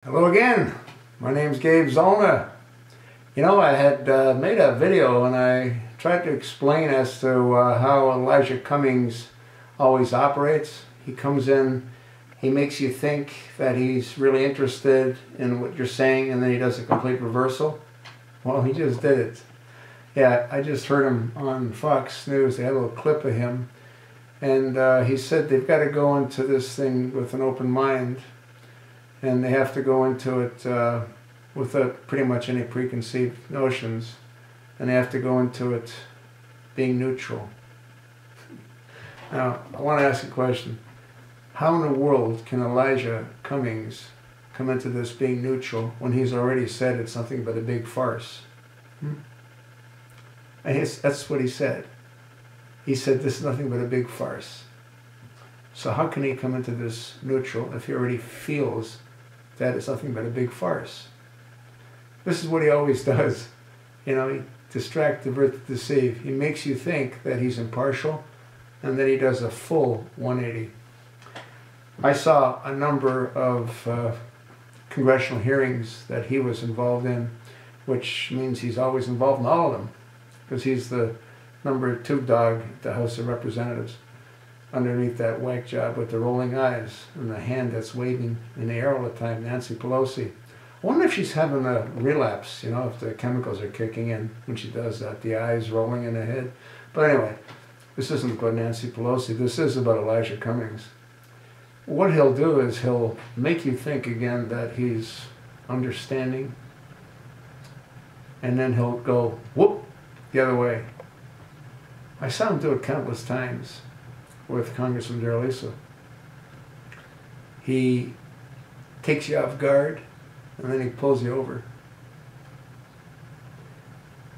Hello again, my name's Gabe Zolna. You know, I had made a video and I tried to explain as to how Elijah Cummings always operates. He comes in, he makes you think that he's really interested in what you're saying, and then he does a complete reversal. Well, he just did it. Yeah, I just heard him on Fox News. They had a little clip of him, and he said they've got to go into this thing with an open mind. And they have to go into it without pretty much any preconceived notions. And they have to go into it being neutral. Now, I want to ask a question. How in the world can Elijah Cummings come into this being neutral when he's already said it's nothing but a big farce? And that's what he said. He said this is nothing but a big farce. So how can he come into this neutral if he already feels that it's nothing but a big farce? This is what he always does. You know, he distract, divert, deceive. He makes you think that he's impartial, and then he does a full 180. I saw a number of congressional hearings that he was involved in, which means he's always involved in all of them, because he's the #2 dog at the House of Representatives. Underneath that whack job with the rolling eyes and the hand that's waving in the air all the time, Nancy Pelosi. I wonder if she's having a relapse, you know, if the chemicals are kicking in when she does that, the eyes rolling in the head. But anyway, this isn't about Nancy Pelosi, this is about Elijah Cummings. What he'll do is he'll make you think again that he's understanding, and then he'll go, whoop, the other way. I saw him do it countless times with Congressman Darlisa. He takes you off guard, and then he pulls you over.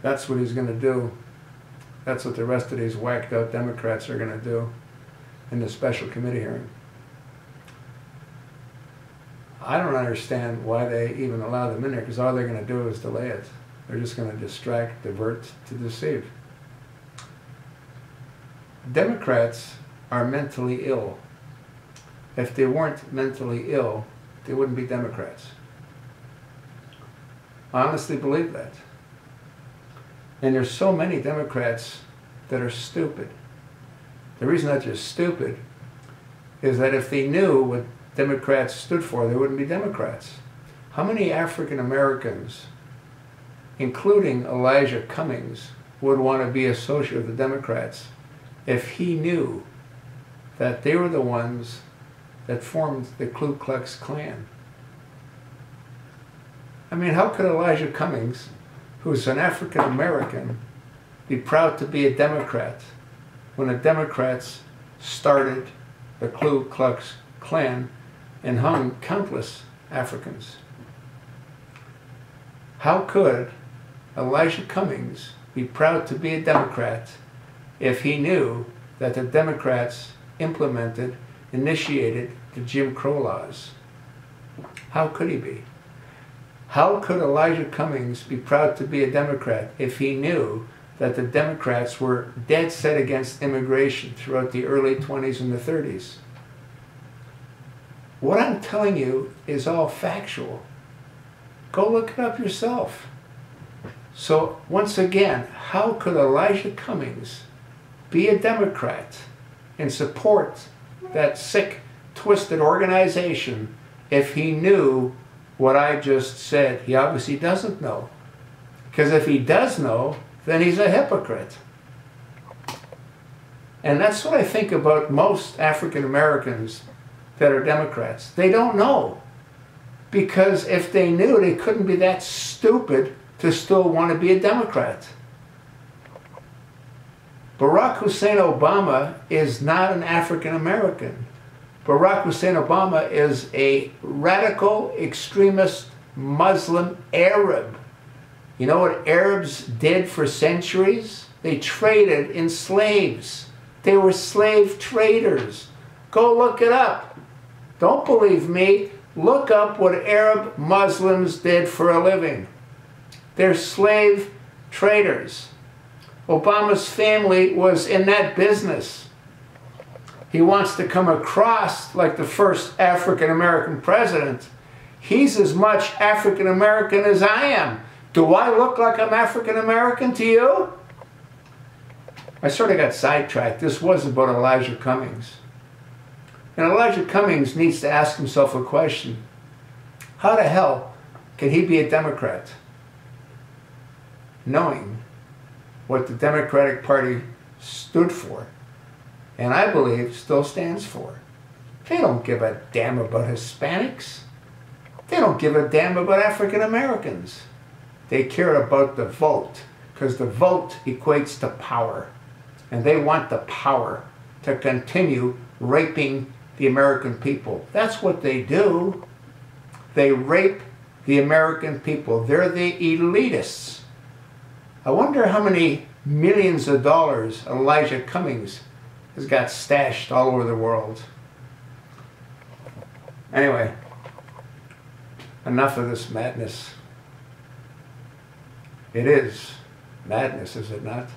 That's what he's going to do. That's what the rest of these whacked out Democrats are going to do in the special committee hearing. I don't understand why they even allow them in there, because all they're going to do is delay it. They're just going to distract, divert, to deceive. Democrats are mentally ill. If they weren't mentally ill, they wouldn't be Democrats. I honestly believe that. And there's so many Democrats that are stupid. The reason that they're stupid is that if they knew what Democrats stood for, they wouldn't be Democrats. How many African Americans, including Elijah Cummings, would want to be associated with the Democrats if he knew that they were the ones that formed the Klu Klux Klan? I mean, how could Elijah Cummings, who's an African American, be proud to be a Democrat when the Democrats started the Klu Klux Klan and hung countless Africans? How could Elijah Cummings be proud to be a Democrat if he knew that the Democrats initiated the Jim Crow laws? How could he be? How could Elijah Cummings be proud to be a Democrat if he knew that the Democrats were dead set against immigration throughout the early 20s and the 30s? What I'm telling you is all factual. Go look it up yourself. So once again, how could Elijah Cummings be a Democrat and support that sick, twisted organization if he knew what I just said? He obviously doesn't know. Because if he does know, then he's a hypocrite. And that's what I think about most African Americans that are Democrats. They don't know. Because if they knew, they couldn't be that stupid to still want to be a Democrat. Barack Hussein Obama is not an African American. Barack Hussein Obama is a radical, extremist Muslim Arab. You know what Arabs did for centuries? They traded in slaves. They were slave traders. Go look it up. Don't believe me. Look up what Arab Muslims did for a living. They're slave traders. Obama's family was in that business. He wants to come across like the first African American president. He's as much African American as I am. Do I look like I'm African American to you? I sort of got sidetracked. This was about Elijah Cummings. And Elijah Cummings needs to ask himself a question. How the hell can he be a Democrat, knowing what the Democratic Party stood for, and I believe still stands for? They don't give a damn about Hispanics. They don't give a damn about African Americans. They care about the vote, because the vote equates to power. And they want the power to continue raping the American people. That's what they do. They rape the American people. They're the elitists. I wonder how many millions of dollars Elijah Cummings has got stashed all over the world. Anyway, enough of this madness. It is madness, is it not?